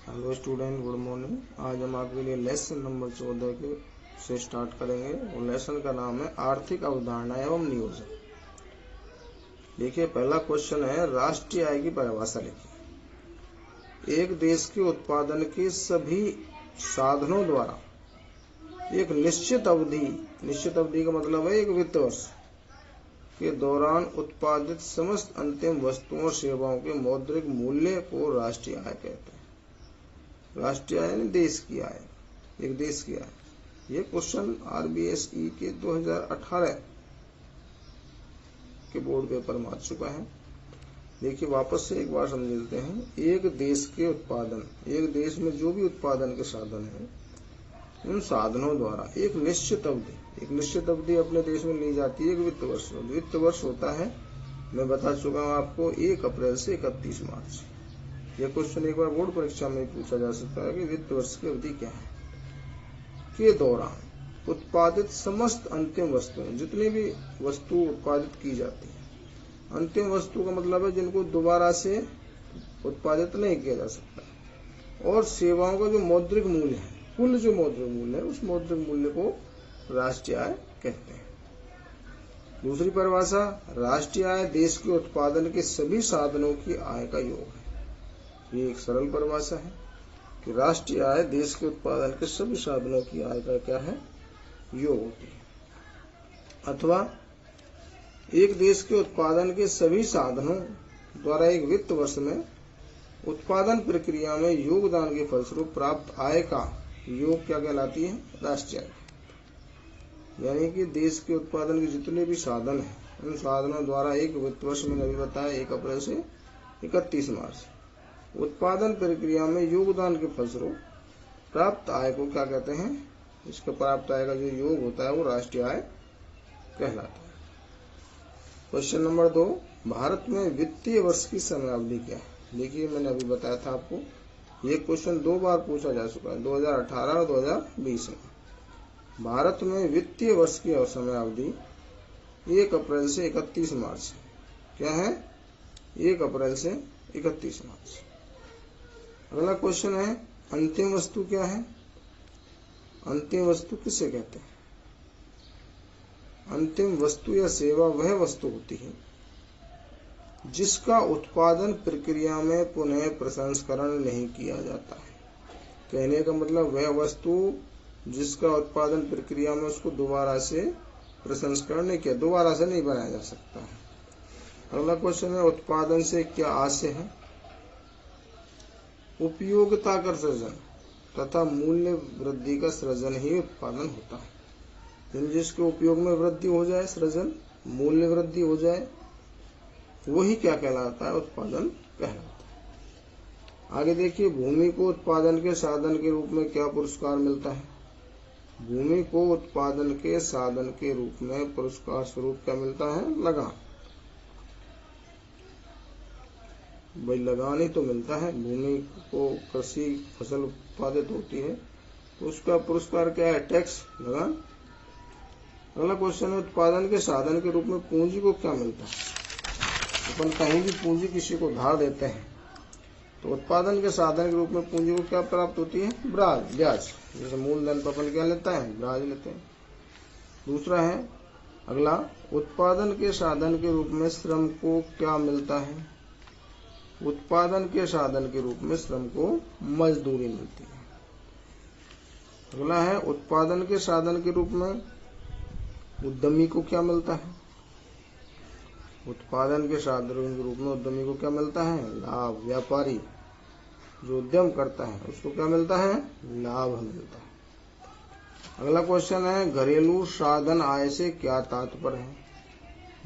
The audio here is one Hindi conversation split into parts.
Hello student, good morning. आज हम आपके लिए लेसन नंबर 14 के से स्टार्ट करेंगे और लेसन का नाम है आर्थिक अवधारणा एवं नियोजन। देखिए, पहला क्वेश्चन है राष्ट्रीय आय की परिभाषा लिखिए। एक देश के उत्पादन के सभी साधनों द्वारा एक निश्चित अवधि का मतलब है एक वित्त वर्ष के दौरान उत्पादित समस्त अंतिम वस्तुओं और सेवाओं के मौद्रिक मूल्य को राष्ट्रीय आय कहते हैं। राष्ट्रीय आय यानी देश की आय, एक देश की आय। ये क्वेश्चन आरबीएसई के 2018 के बोर्ड पेपर में आ चुका है। देखिए, वापस से एक बार समझ लेते हैं। एक देश के उत्पादन, एक देश में जो भी उत्पादन के साधन है, उन साधनों द्वारा एक निश्चित अवधि अपने देश में ली जाती है। एक वित्त वर्ष होता है, मैं बता चुका हूँ आपको, 1 अप्रैल से 31 मार्च। यह क्वेश्चन एक बार बोर्ड परीक्षा में पूछा जा सकता है कि वित्त वर्ष की अवधि क्या है। के दौरान उत्पादित समस्त अंतिम वस्तुएं, जितनी भी वस्तु उत्पादित की जाती है, अंतिम वस्तु का मतलब है जिनको दोबारा से उत्पादित नहीं किया जा सकता, और सेवाओं का जो मौद्रिक मूल्य है, कुल जो मौद्रिक मूल्य है, उस मौद्रिक मूल्य को राष्ट्रीय आय कहते हैं। दूसरी परिभाषा, राष्ट्रीय आय देश के उत्पादन के सभी साधनों की आय का योग है। ये एक सरल परिभाषा है कि राष्ट्रीय आय देश के उत्पादन के सभी साधनों की आय का क्या है, योग होती है। अथवा एक देश के उत्पादन के सभी साधनों द्वारा एक वित्त वर्ष में उत्पादन प्रक्रिया में योगदान के फलस्वरूप प्राप्त आय का योग क्या कहलाती है, राष्ट्रीय आय। यानी कि देश के उत्पादन के जितने भी साधन हैं, उन साधनों द्वारा एक वित्त वर्ष में अभी बताया 1 अप्रैल से 31 मार्च उत्पादन प्रक्रिया में योगदान के फलस्वरूप प्राप्त आय को क्या कहते हैं, इसका प्राप्त आय का जो योग होता है वो राष्ट्रीय आय कहलाता है। क्वेश्चन नंबर 2, भारत में वित्तीय वर्ष की समयावधि क्या है। देखिए, मैंने अभी बताया था आपको, ये क्वेश्चन 2 बार पूछा जा चुका है, 2018 और 2020 में। भारत में वित्तीय वर्ष की समयावधि 1 अप्रैल से 31 मार्च क्या है, 1 अप्रैल से 31 मार्च। अगला क्वेश्चन है अंतिम वस्तु क्या है। अंतिम वस्तु किसे कहते हैं। अंतिम वस्तु या सेवा वह वस्तु होती है जिसका उत्पादन प्रक्रिया में पुनः प्रसंस्करण नहीं किया जाता है। कहने का मतलब वह वस्तु जिसका उत्पादन प्रक्रिया में उसको दोबारा से प्रसंस्करण नहीं किया, दोबारा से नहीं बनाया जा सकता है। अगला क्वेश्चन है उत्पादन से क्या आशय है। उपयोगिता का सृजन तथा मूल्य वृद्धि का सृजन ही उत्पादन होता है। जिसके उपयोग में वृद्धि हो जाए, सृजन, मूल्य वृद्धि हो जाए, वही क्या कहलाता है, उत्पादन कहलाता है। आगे देखिए, भूमि को उत्पादन के साधन के रूप में क्या पुरस्कार मिलता है। भूमि को उत्पादन के साधन के रूप में पुरस्कार स्वरूप क्या मिलता है, लगान। भाई लगान ही तो मिलता है। भूमि को कृषि फसल उत्पादित होती है तो उसका पुरस्कार क्या है, टैक्स, लगान। अगला क्वेश्चन है उत्पादन के साधन के रूप में पूंजी को क्या मिलता है। अपन कहीं भी पूंजी किसी को धार देते हैं तो उत्पादन के साधन के रूप में पूंजी को क्या प्राप्त होती है, ब्याज। जैसे मूलधन पर अपन क्या लेता है, ब्याज लेते हैं। दूसरा है अगला, उत्पादन के साधन के रूप में श्रम को क्या मिलता है। उत्पादन के साधन के रूप में श्रम को मजदूरी मिलती है। अगला है उत्पादन के साधन के रूप में उद्यमी को क्या मिलता है। उत्पादन के साधन के रूप में उद्यमी को क्या मिलता है, लाभ। व्यापारी जो उद्यम करता है उसको क्या मिलता है, लाभ मिलता है। अगला क्वेश्चन है घरेलू साधन आय से क्या तात्पर्य है।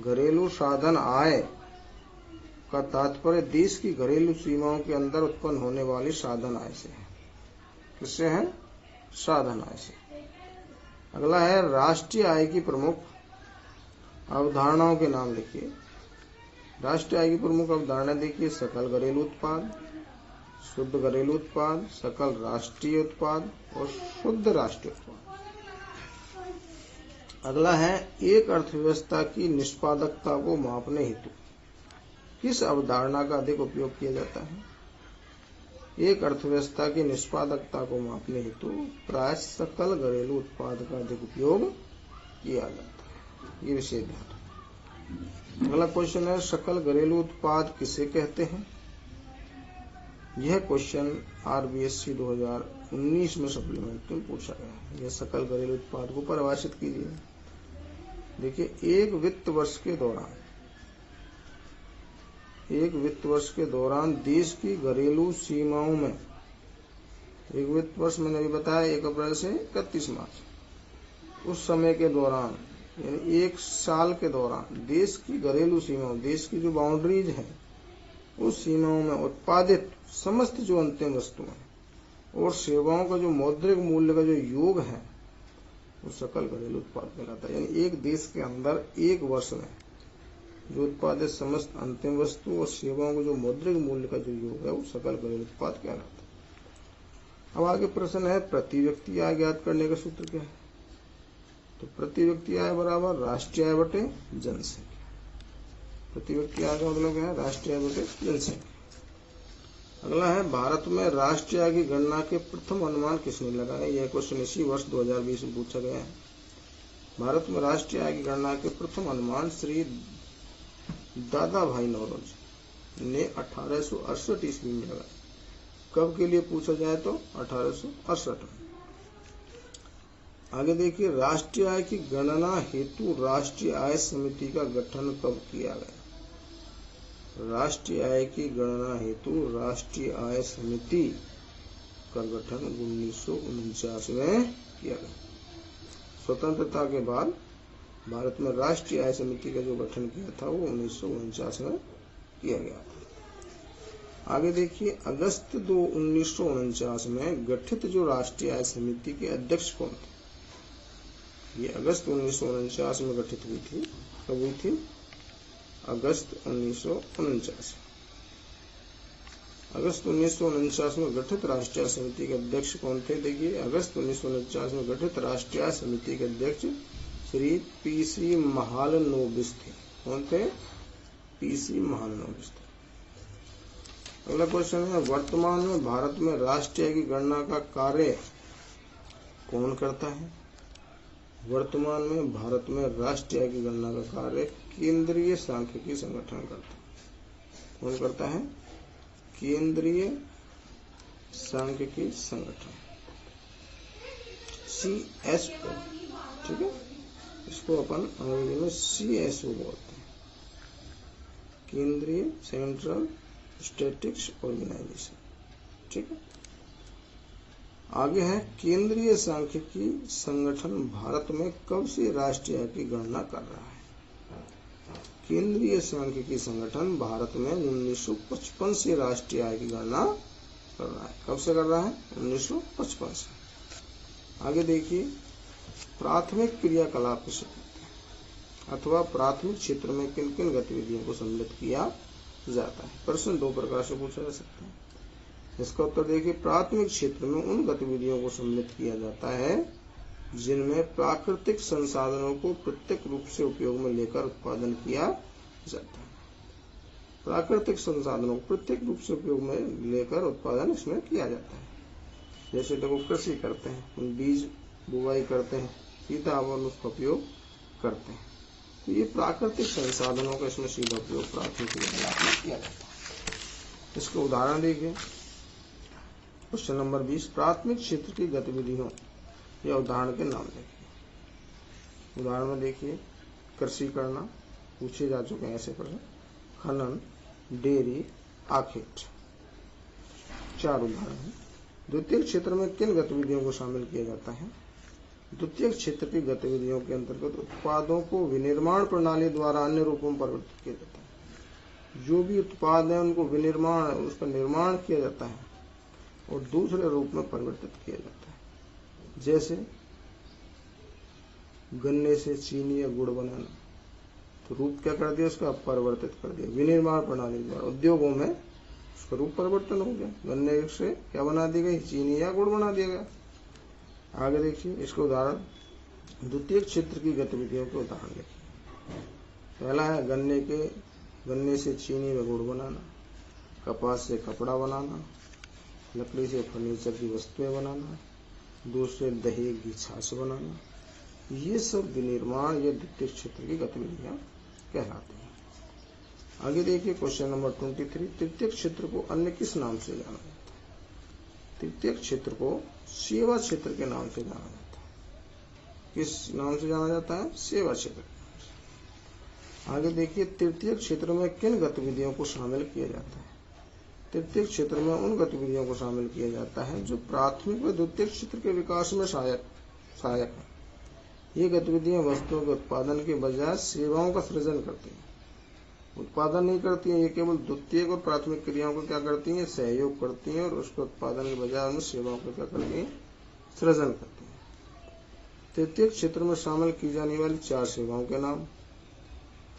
घरेलू साधन आय का तात्पर्य देश की घरेलू सीमाओं के अंदर उत्पन्न होने वाली साधन आय से है। किससे है, साधन आय से। अगला है राष्ट्रीय आय की प्रमुख अवधारणाओं के नाम लिखिए। राष्ट्रीय आय की प्रमुख अवधारणा देखिए, सकल घरेलू उत्पाद, शुद्ध घरेलू उत्पाद, सकल राष्ट्रीय उत्पाद और शुद्ध राष्ट्रीय उत्पाद। अगला है एक अर्थव्यवस्था की निष्पादकता को मापने हेतु किस अवधारणा का अधिक उपयोग किया जाता है। एक अर्थव्यवस्था की निष्पादकता को मापने हेतु प्राय सकल घरेलू उत्पाद का अधिक उपयोग किया जाता है। ये विषय ध्यान। अगला क्वेश्चन है, सकल घरेलू उत्पाद किसे कहते हैं? यह क्वेश्चन आरबीएससी 2019 में सप्लीमेंट्री में पूछा गया है। यह सकल घरेलू उत्पाद को परिभाषित कीजिए। देखिए, एक वित्त वर्ष के दौरान देश की घरेलू सीमाओं में, एक वित्त वर्ष मैंने अभी बताया 1 अप्रैल से 31 मार्च, उस समय के दौरान यानी 1 साल के दौरान देश की घरेलू सीमाओं, देश की जो बाउंड्रीज है, उस सीमाओं में उत्पादित समस्त जो अंतिम वस्तुएं और सेवाओं का जो मौद्रिक मूल्य का जो योग है, वो सकल घरेलू उत्पाद कहलाता है। यानी एक देश के अंदर 1 वर्ष में जो उत्पादित समस्त अंतिम वस्तु और सेवाओं का जो मौद्रिक मूल्य का जो योग है, वो सकल घरेलू उत्पाद कहलाता है। अब आगे प्रश्न है, प्रति व्यक्ति आय ज्ञात करने का सूत्र क्या है? तो प्रति व्यक्ति आय बराबर राष्ट्रीय आय बटे जनसंख्या। प्रति व्यक्ति आय का मतलब क्या है? राष्ट्रीय आय बटे जनसंख्या। अगला है, भारत में राष्ट्रीय आय की गणना के प्रथम अनुमान किसने लगाया? यह क्वेश्चन इसी वर्ष 2020 में पूछा गया है। भारत में राष्ट्रीय आय की गणना के प्रथम अनुमान श्री दादा भाई नौरोजी ने 1868 ईस्वी में लगाया। कब के लिए पूछा जाए तो 1868 में। आगे देखिए, राष्ट्रीय आय की गणना हेतु राष्ट्रीय आय समिति का गठन कब किया गया? राष्ट्रीय आय की गणना हेतु राष्ट्रीय आय समिति का गठन 1949 में किया गया। स्वतंत्रता के बाद भारत में राष्ट्रीय आय समिति का जो गठन किया था वो 1949 में किया गया था। आगे देखिए, अगस्त 2 1949 में गठित जो राष्ट्रीय आय समिति के अध्यक्ष कौन थे? ये अगस्त 1949 में गठित हुई थी। कब हुई थी? अगस्त 1949। अगस्त 1949 में गठित राष्ट्रीय समिति के अध्यक्ष कौन थे? देखिए, अगस्त 1949 में गठित राष्ट्रीय समिति के अध्यक्ष श्री पीसी महालनोबिस थे। कौन थे? पीसी महालनोबिस थे। अगला क्वेश्चन है, वर्तमान में भारत में राष्ट्रीय आय की गणना का कार्य कौन करता है? वर्तमान में भारत में राष्ट्रीय आय की गणना का कार्य केंद्रीय सांख्यिकी संगठन करता है। कौन करता है? केंद्रीय सांख्यिकी संगठन, CSO। ठीक है, इसको अपन अंग्रेजी में CSO बोलते हैं, केंद्रीय सेंट्रल स्टैटिस्टिक्स ऑर्गेनाइजेशन। ठीक है। आगे है, केंद्रीय सांख्यिकी संगठन भारत में कब से राष्ट्रीय आय की गणना कर रहा है? केंद्रीय सांख्यिकी संगठन भारत में 1955 से राष्ट्रीय आय की गणना कर रहा है। कब से कर रहा है? 1955 से। आगे देखिए, प्राथमिक क्रियाकलाप किसे कहते हैं अथवा प्राथमिक क्षेत्र में किन किन गतिविधियों को सम्मिलित किया जाता है? प्रश्न 2 प्रकार से पूछा जा सकता है। इसका उत्तर देखिए, प्राथमिक क्षेत्र में उन गतिविधियों को सम्मिलित किया जाता है जिनमें प्राकृतिक संसाधनों को प्रत्यक्ष रूप से उपयोग में लेकर उत्पादन किया जाता है। प्राकृतिक संसाधनों को प्रत्यक्ष रूप से उपयोग में लेकर उत्पादन इसमें किया जाता है। जैसे देखो, कृषि करते हैं, बीज बुवाई करते हैं, सीधा और उसका उपयोग करते हैं, तो ये प्राकृतिक संसाधनों का इसमें सीधा उपयोग प्राथमिक क्रियाकलाप में किया जाता है। इसके उदाहरण देखिए, क्वेश्चन नंबर 20, प्राथमिक क्षेत्र की गतिविधियों या उदाहरण के नाम देखिए। उदाहरण में देखिए, कृषि करना पूछे जा चुके हैं ऐसे प्रश्न, खनन, डेयरी, आखेट, 4 उदाहरण हैं। द्वितीय क्षेत्र में किन गतिविधियों को शामिल किया जाता है? द्वितीय क्षेत्र की गतिविधियों के अंतर्गत उत्पादों को विनिर्माण प्रणाली द्वारा अन्य रूपों में परिवर्तित किया जाता है। जो भी उत्पाद है उनको विनिर्माण, उसका निर्माण किया जाता है और दूसरे रूप में परिवर्तित किया जाता है। जैसे गन्ने से चीनी या गुड़ बनाना, तो रूप क्या कर दिया? उसका परिवर्तित कर दिया विनिर्माण प्रणाली द्वारा। उद्योगों में उसका रूप परिवर्तन हो गया, गन्ने से क्या बना दी गई? चीनी या गुड़ बना दिया गया। आगे देखिए, इसका उदाहरण द्वितीय क्षेत्र की गतिविधियों के उदाहरण देखिए। पहला है गन्ने से चीनी व गुड़ बनाना, कपास से कपड़ा बनाना, लकड़ी से फर्नीचर की वस्तुएं बनाना, दूसरे दही की छाछ बनाना, ये सब विनिर्माण या द्वितीय क्षेत्र की गतिविधियां कहलाती हैं। आगे देखिए क्वेश्चन नंबर 23, तृतीय क्षेत्र को अन्य किस नाम से जाना जाता है? तृतीय क्षेत्र को सेवा क्षेत्र के नाम से जाना जाता है। किस नाम से जाना जाता है? सेवा क्षेत्र। आगे देखिए तृतीय क्षेत्र में किन गतिविधियों को शामिल किया जाता है? तृतीय क्षेत्र में उन गतिविधियों को शामिल किया जाता है जो प्राथमिक व द्वितीय क्षेत्र के विकास में सहायक है। ये गतिविधियां वस्तुओं के उत्पादन के बजाय सेवाओं का सृजन करती हैं। उत्पादन नहीं करती हैं, ये केवल द्वितीय और प्राथमिक क्रियाओं को क्या करती हैं? सहयोग करती हैं, और उसके उत्पादन के बजाय उनमें सेवाओं को क्या करती हैं? सृजन करती हैं। तृतीय क्षेत्र में शामिल की जाने वाली 4 सेवाओं के नाम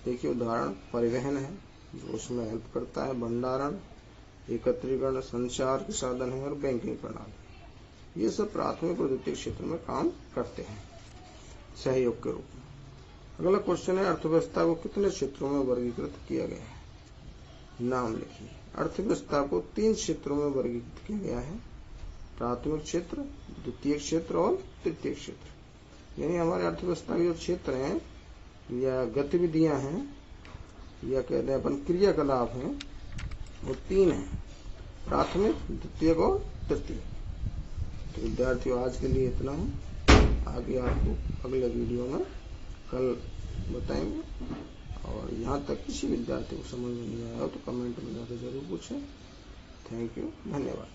देखिए। उदाहरण परिवहन है जो उसमें हेल्प करता है, भंडारण, एकत्रीकरण, संचार के साधन है, और बैंकिंग प्रणाली। ये सब प्राथमिक और द्वितीय क्षेत्र में काम करते हैं सहयोग के रूप में। अगला क्वेश्चन है अर्थव्यवस्था को कितने क्षेत्रों में वर्गीकृत किया गया है? नाम लिखिए। अर्थव्यवस्था को 3 क्षेत्रों में वर्गीकृत किया गया है, प्राथमिक क्षेत्र, द्वितीय क्षेत्र और तृतीय क्षेत्र। यानी हमारे अर्थव्यवस्था के जो क्षेत्र हैं या गतिविधियां हैं या कहते हैं अपन क्रियाकलाप हैं, वो 3 हैं, प्राथमिक, द्वितीय और तृतीय। तो विद्यार्थियों आज के लिए इतना है, आगे आपको अगले वीडियो में कल बताएंगे। और यहाँ तक किसी विद्यार्थी को समझ में नहीं आया हो तो कमेंट में जाकर जरूर पूछें। थैंक यू, धन्यवाद।